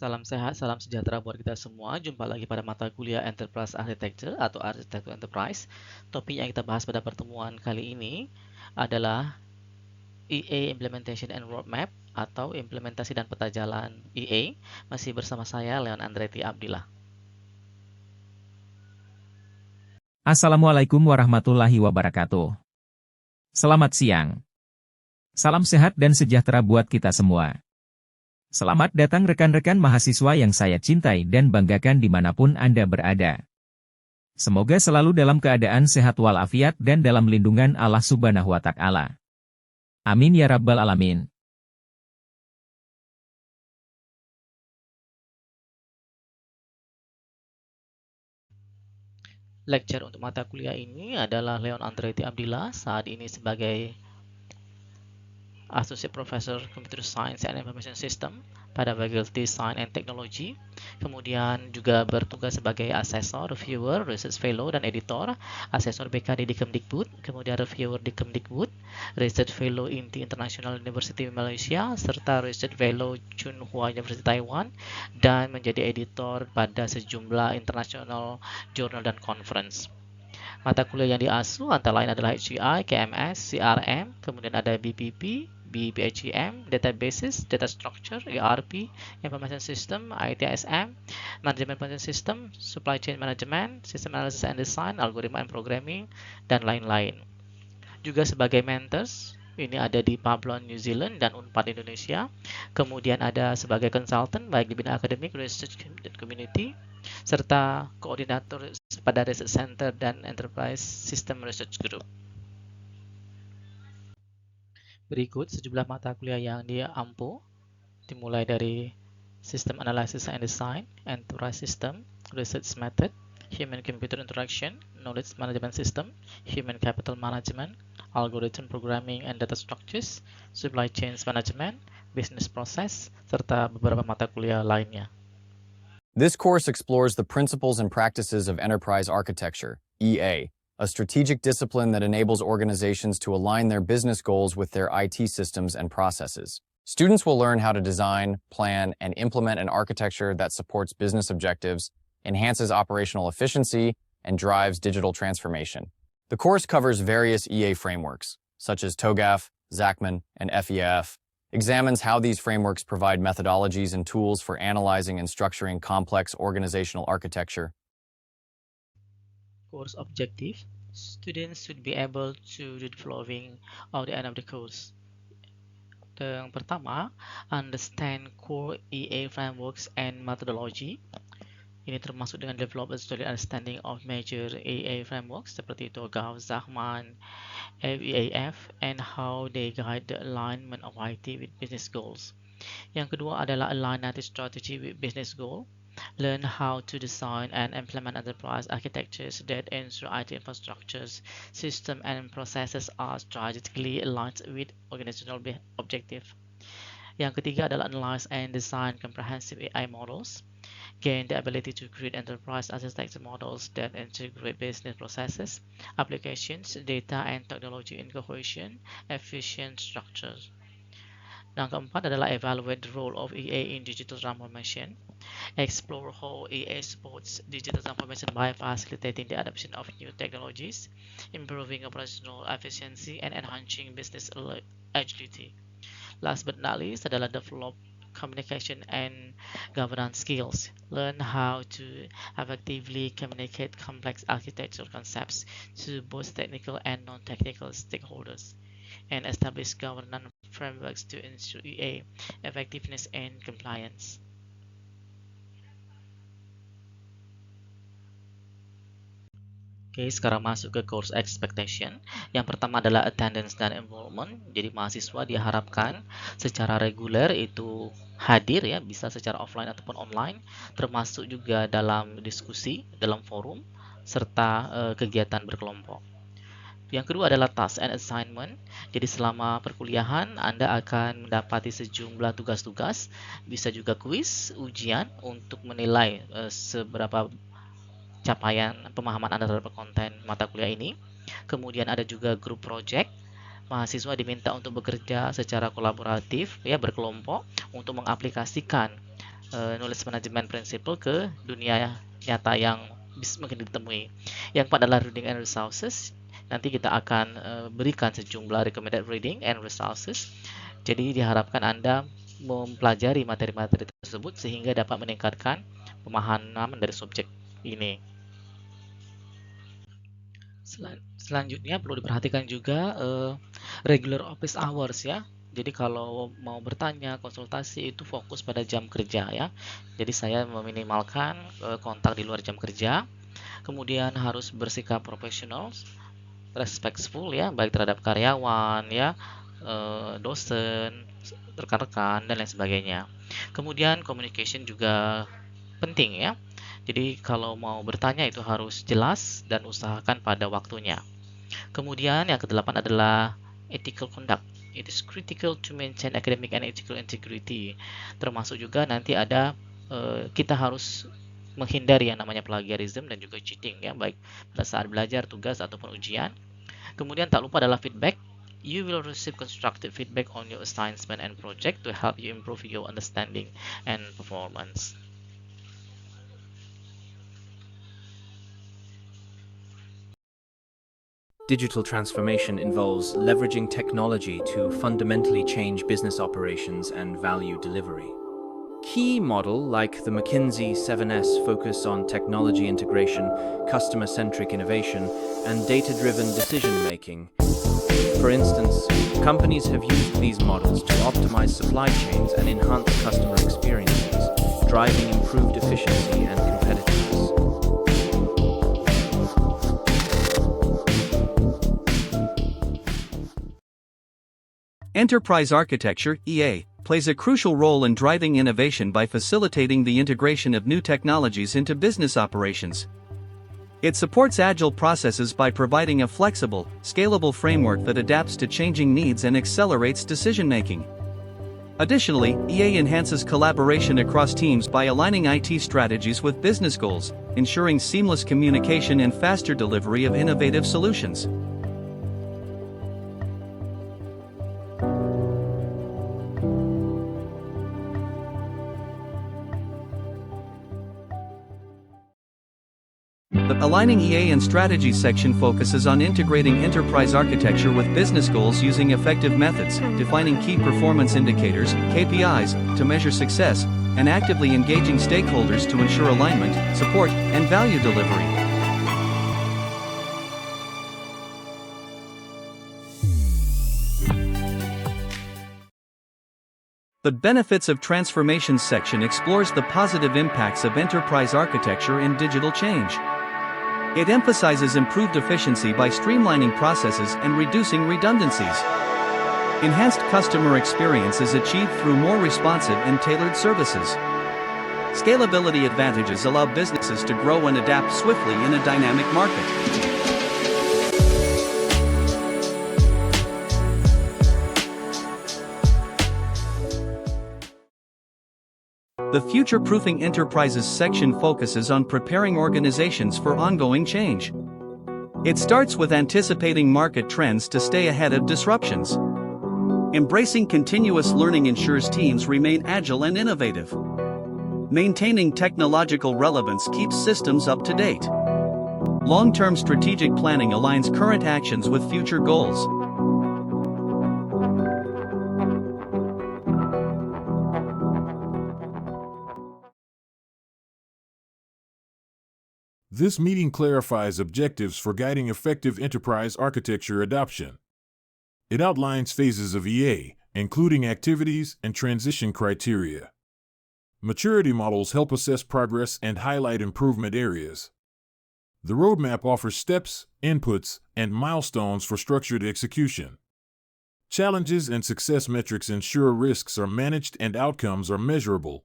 Salam sehat, salam sejahtera buat kita semua. Jumpa lagi pada mata kuliah Enterprise Architecture atau Arsitektur Enterprise. Topik yang kita bahas pada pertemuan kali ini adalah EA Implementation and Roadmap atau implementasi dan peta jalan EA. Masih bersama saya Leon Andretti Abdillah. Assalamualaikum warahmatullahi wabarakatuh. Selamat siang. Salam sehat dan sejahtera buat kita semua. Selamat datang rekan-rekan mahasiswa yang saya cintai dan banggakan dimanapun Anda berada. Semoga selalu dalam keadaan sehat walafiat dan dalam lindungan Allah Subhanahu wa Ta'ala. Amin ya Rabbal Alamin. Lecture untuk mata kuliah ini adalah Leon Andretti Abdillah, saat ini sebagai Associate Professor Computer Science and Information System pada Faculty Science and Technology. Kemudian juga bertugas sebagai asesor, reviewer, research fellow, dan editor. Asesor BKD di Kemdikbud, kemudian reviewer di Kemdikbud, research fellow INTI International University Malaysia, serta research fellow Tsinghua University Taiwan, dan menjadi editor pada sejumlah international journal dan conference. Mata kuliah yang diasuh antara lain adalah HCI, KMS, CRM, kemudian ada BPP, BPHEM, Databases, Data Structure, ERP, Information System, ITSM, Management Information System, Supply Chain Management, System Analysis and Design, Algorithm and Programming, dan lain-lain. Juga sebagai mentors, ini ada di Pablon, New Zealand, dan Unpad Indonesia. Kemudian ada sebagai consultant, baik di bidang akademik, research, dan community, serta koordinator pada Research Center dan Enterprise System Research Group. Berikut sejumlah mata kuliah yang dia ampu, dimulai dari System Analysis and Design, Enterprise System, Research Method, Human-Computer Interaction, Knowledge Management System, Human Capital Management, Algorithm Programming and Data Structures, Supply Chains Management, Business Process, serta beberapa mata kuliah lainnya. This course explores the principles and practices of enterprise architecture, EA, a strategic discipline that enables organizations to align their business goals with their IT systems and processes. Students will learn how to design, plan, and implement an architecture that supports business objectives, enhances operational efficiency, and drives digital transformation. The course covers various EA frameworks, such as TOGAF, Zachman, and FEAF, examines how these frameworks provide methodologies and tools for analyzing and structuring complex organizational architecture. Course objective: students should be able to do the following at the end of the course. Yang pertama, understand core EA frameworks and methodology. Ini termasuk dengan develop a solid understanding of major EA frameworks seperti TOGAF, Zachman, FEAF, and how they guide the alignment of IT with business goals. Yang kedua adalah align IT strategy with business goal. Learn how to design and implement enterprise architectures that ensure IT infrastructures, systems, and processes are strategically aligned with organizational objectives. Yang ketiga adalah analyze and design comprehensive AI models. Gain the ability to create enterprise architecture models that integrate business processes, applications, data, and technology in cohesion, efficient structures. Yang keempat adalah evaluate the role of EA in digital transformation. Explore how EA supports digital transformation by facilitating the adoption of new technologies, improving operational efficiency, and enhancing business agility. Last but not least adalah develop communication and governance skills. Learn how to effectively communicate complex architectural concepts to both technical and non-technical stakeholders, and establish governance frameworks to ensure EA effectiveness and compliance. Oke, sekarang masuk ke course expectation. Yang pertama adalah attendance dan enrollment. Jadi mahasiswa diharapkan secara reguler itu hadir ya, bisa secara offline ataupun online, termasuk juga dalam diskusi, dalam forum, serta kegiatan berkelompok. Yang kedua adalah task and assignment. Jadi selama perkuliahan Anda akan mendapati sejumlah tugas-tugas, bisa juga kuis, ujian untuk menilai seberapa capaian pemahaman Anda terhadap konten mata kuliah ini. Kemudian ada juga group project Mahasiswa diminta untuk bekerja secara kolaboratif, ya berkelompok, untuk mengaplikasikan knowledge management principle ke dunia nyata yang mungkin ditemui. Yang keempat adalah reading and resources. Nanti kita akan berikan sejumlah recommended reading and resources. Jadi diharapkan Anda mempelajari materi-materi tersebut sehingga dapat meningkatkan pemahaman dari subjek ini. Selanjutnya perlu diperhatikan juga regular office hours ya. Jadi kalau mau bertanya, konsultasi itu fokus pada jam kerja ya. Jadi saya meminimalkan kontak di luar jam kerja. Kemudian harus bersikap profesional, respectful ya, baik terhadap karyawan ya, dosen, rekan-rekan dan lain sebagainya. Kemudian communication juga penting ya. Jadi kalau mau bertanya itu harus jelas dan usahakan pada waktunya. Kemudian yang kedelapan adalah ethical conduct. It is critical to maintain academic and ethical integrity. Termasuk juga nanti ada kita harus menghindari yang namanya plagiarism dan juga cheating ya, baik pada saat belajar, tugas ataupun ujian. Kemudian tak lupa adalah feedback. You will receive constructive feedback on your assignment and project to help you improve your understanding and performance. Digital transformation involves leveraging technology to fundamentally change business operations and value delivery. Key model like the McKinsey 7S focus on technology integration, customer-centric innovation, and data-driven decision-making. For instance, companies have used these models to optimize supply chains and enhance customer experiences, driving improved efficiency and competitiveness. Enterprise architecture, EA, plays a crucial role in driving innovation by facilitating the integration of new technologies into business operations. It supports agile processes by providing a flexible, scalable framework that adapts to changing needs and accelerates decision-making. Additionally, EA enhances collaboration across teams by aligning IT strategies with business goals, ensuring seamless communication and faster delivery of innovative solutions. The Aligning EA and Strategies section focuses on integrating enterprise architecture with business goals using effective methods, defining key performance indicators, KPIs, to measure success, and actively engaging stakeholders to ensure alignment, support, and value delivery. The Benefits of Transformation section explores the positive impacts of enterprise architecture in digital change. It emphasizes improved efficiency by streamlining processes and reducing redundancies. Enhanced customer experience is achieved through more responsive and tailored services. Scalability advantages allow businesses to grow and adapt swiftly in a dynamic market. The Future-Proofing Enterprises section focuses on preparing organizations for ongoing change. It starts with anticipating market trends to stay ahead of disruptions. Embracing continuous learning ensures teams remain agile and innovative. Maintaining technological relevance keeps systems up to date. Long-term strategic planning aligns current actions with future goals. This meeting clarifies objectives for guiding effective enterprise architecture adoption. It outlines phases of EA, including activities and transition criteria. Maturity models help assess progress and highlight improvement areas. The roadmap offers steps, inputs, and milestones for structured execution. Challenges and success metrics ensure risks are managed and outcomes are measurable.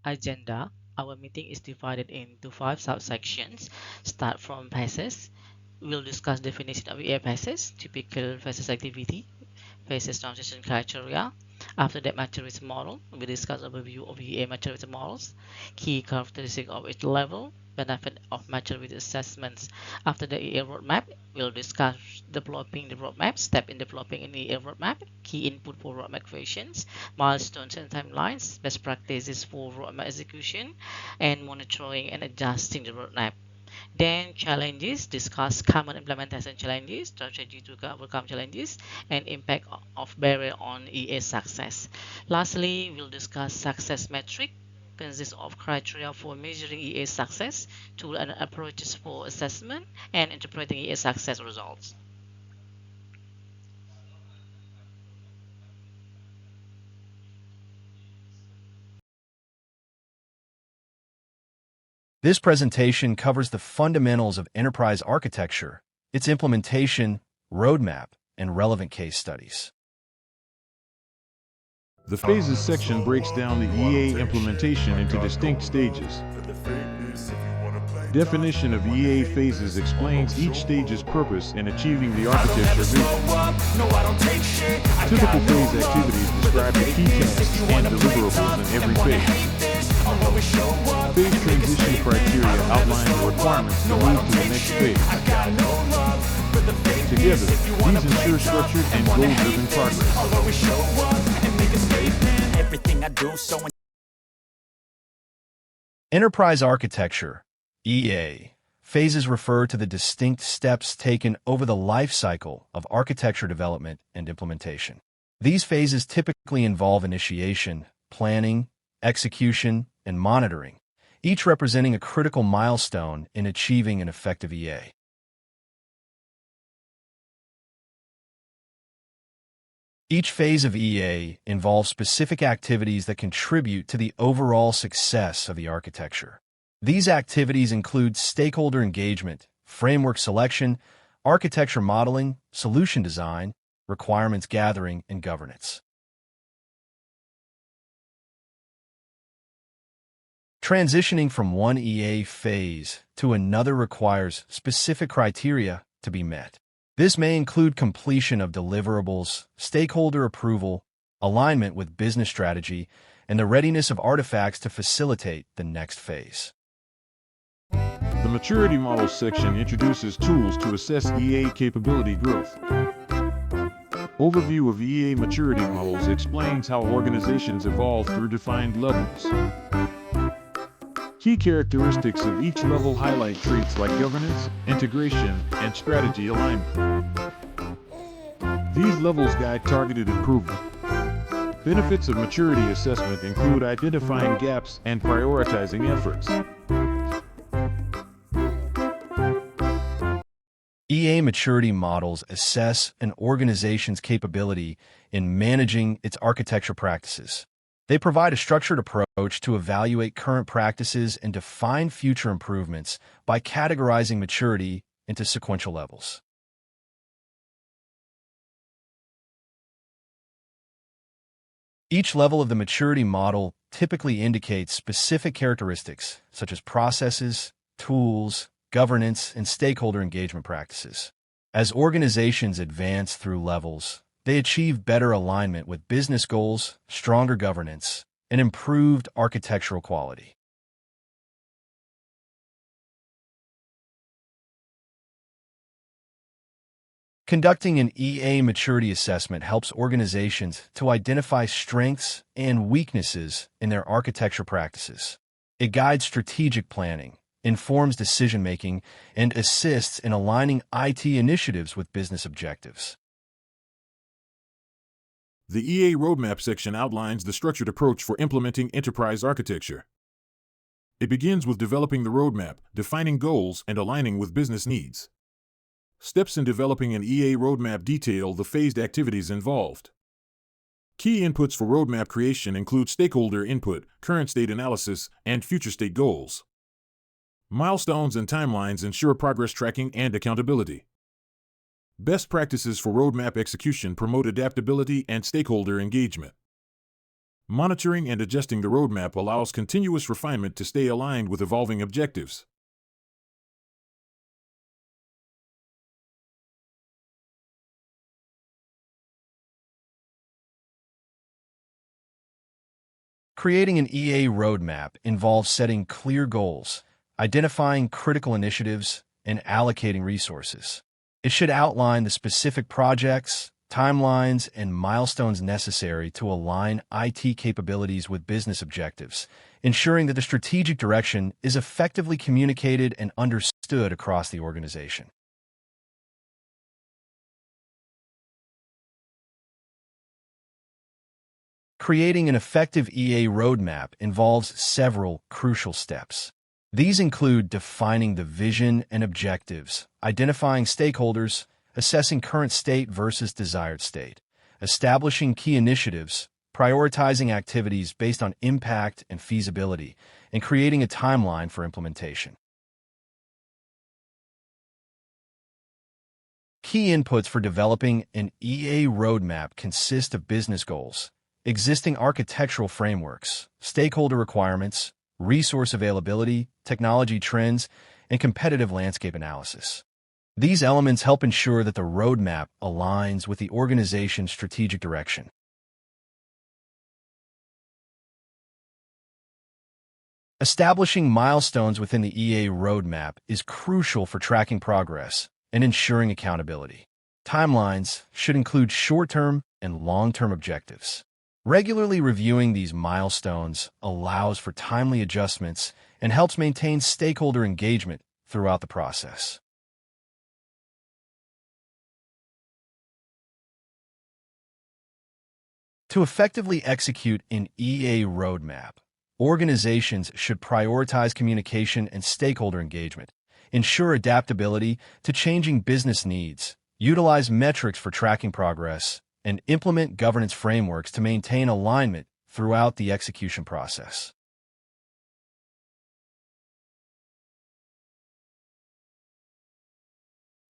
Agenda. Our meeting is divided into 5 subsections. Start from phases. We'll discuss definition of EA phases, typical phases activity, phases transition criteria, After that maturity model, we discuss overview of EA maturity models, key characteristics of each level, benefit of maturity assessments. After the EA roadmap, we'll discuss developing the roadmap, step in developing an EA roadmap, key input for roadmap creations, milestones and timelines, best practices for roadmap execution, and monitoring and adjusting the roadmap. Then challenges, discuss common implementation challenges, strategy to overcome challenges, and impact of barrier on EA success. Lastly, we'll discuss success metric, consists of criteria for measuring EA success, tool and approaches for assessment, and interpreting EA success results. This presentation covers the fundamentals of enterprise architecture, its implementation, roadmap, and relevant case studies. The phases section breaks down the EA implementation into distinct stages. Definition of EA phases explains each stage's purpose in achieving the architecture vision. Typical phase activities describe the key tasks and deliverables in every phase. Phase transition criteria outline the requirements to move to the next phase. Together, these ensure structured and goal-driven progress. Enterprise architecture, EA, phases refer to the distinct steps taken over the life cycle of architecture development and implementation. These phases typically involve initiation, planning, execution, and monitoring, each representing a critical milestone in achieving an effective EA. Each phase of EA involves specific activities that contribute to the overall success of the architecture. These activities include stakeholder engagement, framework selection, architecture modeling, solution design, requirements gathering, and governance. Transitioning from one EA phase to another requires specific criteria to be met. This may include completion of deliverables, stakeholder approval, alignment with business strategy, and the readiness of artifacts to facilitate the next phase. The Maturity Models section introduces tools to assess EA capability growth. Overview of EA maturity models explains how organizations evolve through defined levels. Key characteristics of each level highlight traits like governance, integration, and strategy alignment. These levels guide targeted improvement. Benefits of maturity assessment include identifying gaps and prioritizing efforts. EA maturity models assess an organization's capability in managing its architecture practices. They provide a structured approach to evaluate current practices and define future improvements by categorizing maturity into sequential levels. Each level of the maturity model typically indicates specific characteristics such as processes, tools, governance, and stakeholder engagement practices. As organizations advance through levels, they achieve better alignment with business goals, stronger governance, and improved architectural quality. Conducting an EA maturity assessment helps organizations to identify strengths and weaknesses in their architecture practices. It guides strategic planning, informs decision-making, and assists in aligning IT initiatives with business objectives. The EA Roadmap section outlines the structured approach for implementing enterprise architecture. It begins with developing the roadmap, defining goals, and aligning with business needs. Steps in developing an EA roadmap detail the phased activities involved. Key inputs for roadmap creation include stakeholder input, current state analysis, and future state goals. Milestones and timelines ensure progress tracking and accountability. Best practices for roadmap execution promote adaptability and stakeholder engagement. Monitoring and adjusting the roadmap allows continuous refinement to stay aligned with evolving objectives. Creating an EA roadmap involves setting clear goals, identifying critical initiatives, and allocating resources. It should outline the specific projects, timelines, and milestones necessary to align IT capabilities with business objectives, ensuring that the strategic direction is effectively communicated and understood across the organization. Creating an effective EA roadmap involves several crucial steps. These include defining the vision and objectives, identifying stakeholders, assessing current state versus desired state, establishing key initiatives, prioritizing activities based on impact and feasibility, and creating a timeline for implementation. Key inputs for developing an EA roadmap consist of business goals, existing architectural frameworks, stakeholder requirements, resource availability, technology trends, and competitive landscape analysis. These elements help ensure that the roadmap aligns with the organization's strategic direction. Establishing milestones within the EA roadmap is crucial for tracking progress and ensuring accountability. Timelines should include short-term and long-term objectives. Regularly reviewing these milestones allows for timely adjustments and helps maintain stakeholder engagement throughout the process. To effectively execute an EA roadmap, organizations should prioritize communication and stakeholder engagement, ensure adaptability to changing business needs, utilize metrics for tracking progress, and implement governance frameworks to maintain alignment throughout the execution process.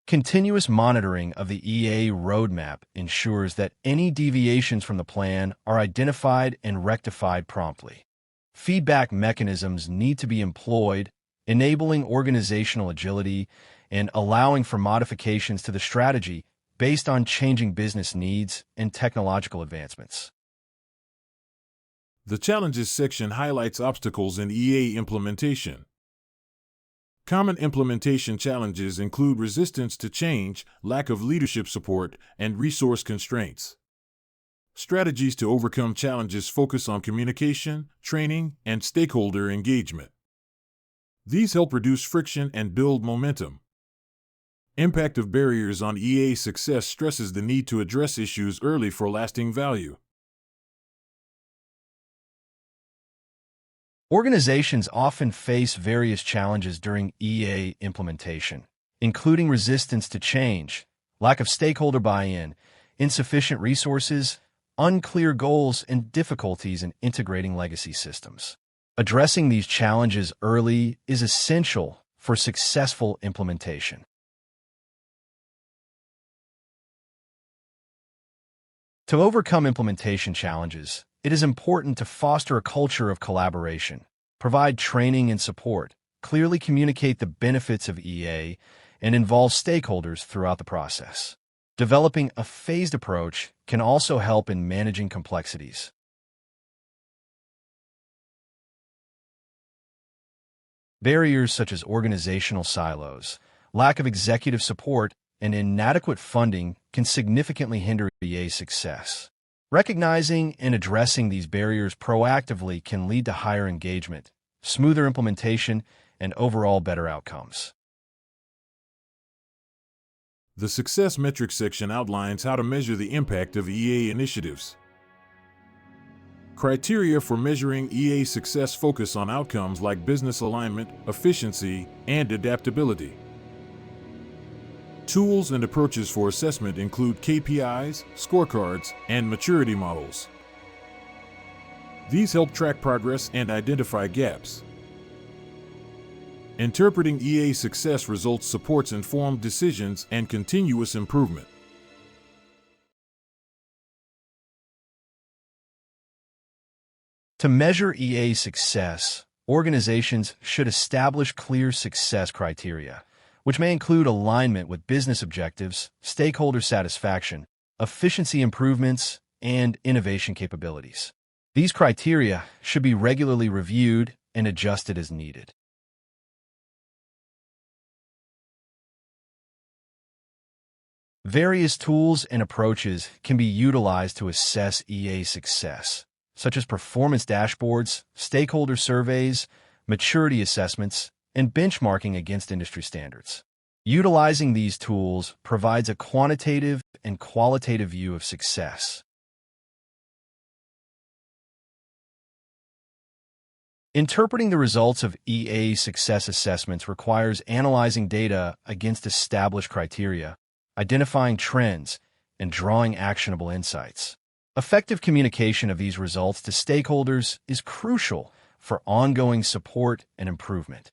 Continuous monitoring of the EA roadmap ensures that any deviations from the plan are identified and rectified promptly. Feedback mechanisms need to be employed, enabling organizational agility and allowing for modifications to the strategy based on changing business needs and technological advancements. The Challenges section highlights obstacles in EA implementation. Common implementation challenges include resistance to change, lack of leadership support, and resource constraints. Strategies to overcome challenges focus on communication, training, and stakeholder engagement. These help reduce friction and build momentum. Impact of barriers on EA success stresses the need to address issues early for lasting value. Organizations often face various challenges during EA implementation, including resistance to change, lack of stakeholder buy-in, insufficient resources, unclear goals, and difficulties in integrating legacy systems. Addressing these challenges early is essential for successful implementation. To overcome implementation challenges, it is important to foster a culture of collaboration, provide training and support, clearly communicate the benefits of EA, and involve stakeholders throughout the process. Developing a phased approach can also help in managing complexities. Barriers such as organizational silos, lack of executive support, and inadequate funding can significantly hinder EA success. Recognizing and addressing these barriers proactively can lead to higher engagement, smoother implementation, and overall better outcomes. The Success Metrics section outlines how to measure the impact of EA initiatives. Criteria for measuring EA success focus on outcomes like business alignment, efficiency, and adaptability. Tools and approaches for assessment include KPIs, scorecards, and maturity models. These help track progress and identify gaps. Interpreting EA success results supports informed decisions and continuous improvement. To measure EA success, organizations should establish clear success criteria, which may include alignment with business objectives, stakeholder satisfaction, efficiency improvements, and innovation capabilities. These criteria should be regularly reviewed and adjusted as needed. Various tools and approaches can be utilized to assess EA success, such as performance dashboards, stakeholder surveys, maturity assessments, and benchmarking against industry standards. Utilizing these tools provides a quantitative and qualitative view of success. Interpreting the results of EA success assessments requires analyzing data against established criteria, identifying trends, and drawing actionable insights. Effective communication of these results to stakeholders is crucial for ongoing support and improvement.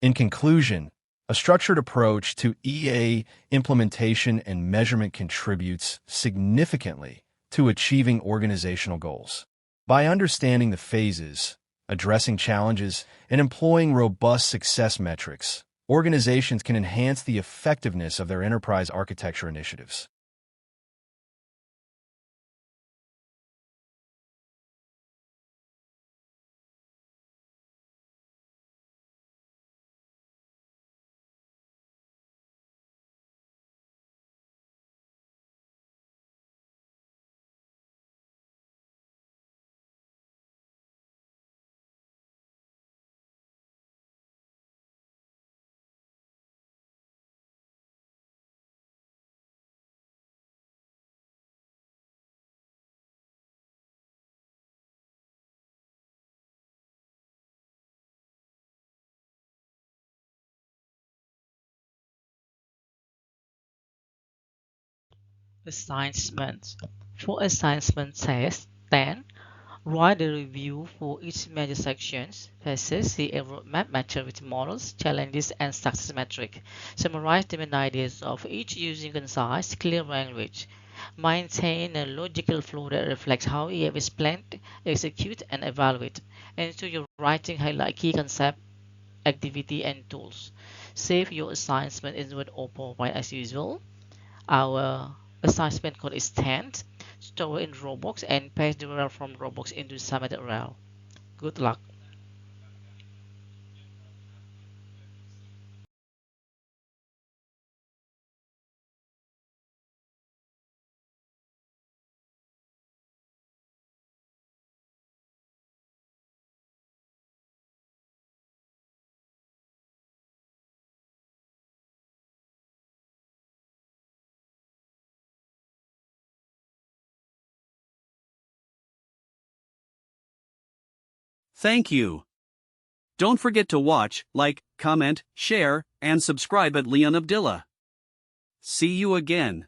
In conclusion, a structured approach to EA implementation and measurement contributes significantly to achieving organizational goals. By understanding the phases, addressing challenges, and employing robust success metrics, organizations can enhance the effectiveness of their enterprise architecture initiatives. Assignment. For assignment test 10, write a review for each major section, phases, the roadmap, maturity models, challenges, and success metric. Summarize the main ideas of each using concise, clear language. Maintain a logical flow that reflects how EF is planned, execute, and evaluate. Ensure your writing highlight key concept, activity, and tools. Save your assignment in Word or PowerPoint as usual. Our assignment code is 10. Store in Roblox and paste the URL from Roblox into submitted URL. Good luck. Thank you. Don't forget to watch, like, comment, share, and subscribe at Leon Abdillah. See you again.